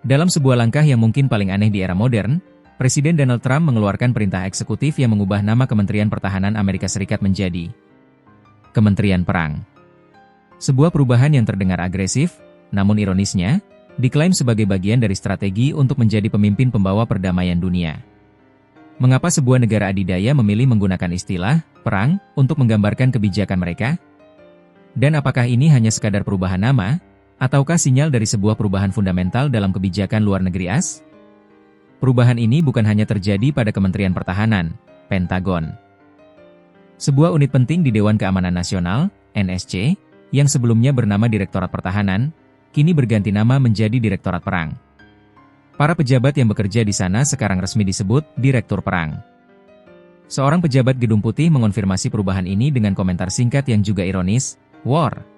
Dalam sebuah langkah yang mungkin paling aneh di era modern, Presiden Donald Trump mengeluarkan perintah eksekutif yang mengubah nama Kementerian Pertahanan Amerika Serikat menjadi Kementerian Perang. Sebuah perubahan yang terdengar agresif, namun ironisnya, diklaim sebagai bagian dari strategi untuk menjadi pemimpin pembawa perdamaian dunia. Mengapa sebuah negara adidaya memilih menggunakan istilah perang untuk menggambarkan kebijakan mereka? Dan apakah ini hanya sekadar perubahan nama, ataukah sinyal dari sebuah perubahan fundamental dalam kebijakan luar negeri AS? Perubahan ini bukan hanya terjadi pada Kementerian Pertahanan, Pentagon. Sebuah unit penting di Dewan Keamanan Nasional, NSC, yang sebelumnya bernama Direktorat Pertahanan, kini berganti nama menjadi Direktorat Perang. Para pejabat yang bekerja di sana sekarang resmi disebut Direktur Perang. Seorang pejabat Gedung Putih mengonfirmasi perubahan ini dengan komentar singkat yang juga ironis, "War."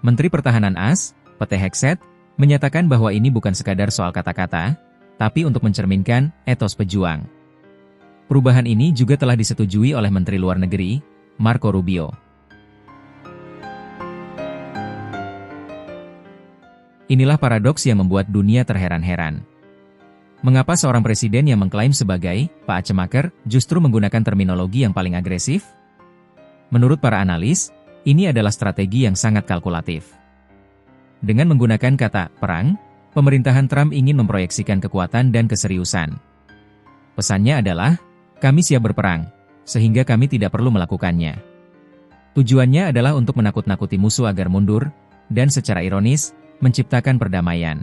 Menteri Pertahanan AS, Pete Hegseth, menyatakan bahwa ini bukan sekadar soal kata-kata, tapi untuk mencerminkan etos pejuang. Perubahan ini juga telah disetujui oleh Menteri Luar Negeri, Marco Rubio. Inilah paradoks yang membuat dunia terheran-heran. Mengapa seorang presiden yang mengklaim sebagai Pak Acemaker justru menggunakan terminologi yang paling agresif? Menurut para analis, ini adalah strategi yang sangat kalkulatif. Dengan menggunakan kata perang, pemerintahan Trump ingin memproyeksikan kekuatan dan keseriusan. Pesannya adalah, kami siap berperang, sehingga kami tidak perlu melakukannya. Tujuannya adalah untuk menakut-nakuti musuh agar mundur, dan secara ironis, menciptakan perdamaian.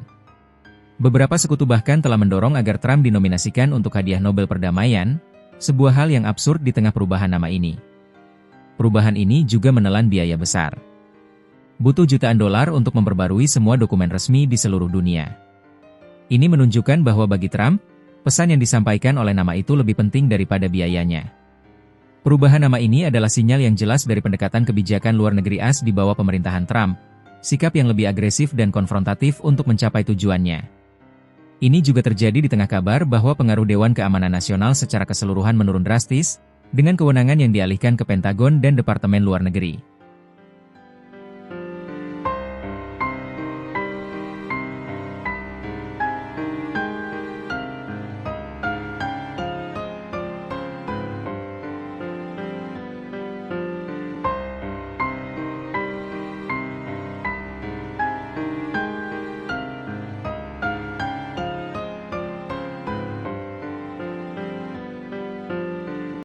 Beberapa sekutu bahkan telah mendorong agar Trump dinominasikan untuk hadiah Nobel Perdamaian, sebuah hal yang absurd di tengah perubahan nama ini. Perubahan ini juga menelan biaya besar. Butuh jutaan dolar untuk memperbarui semua dokumen resmi di seluruh dunia. Ini menunjukkan bahwa bagi Trump, pesan yang disampaikan oleh nama itu lebih penting daripada biayanya. Perubahan nama ini adalah sinyal yang jelas dari pendekatan kebijakan luar negeri AS di bawah pemerintahan Trump, sikap yang lebih agresif dan konfrontatif untuk mencapai tujuannya. Ini juga terjadi di tengah kabar bahwa pengaruh Dewan Keamanan Nasional secara keseluruhan menurun drastis, dengan kewenangan yang dialihkan ke Pentagon dan Departemen Luar Negeri.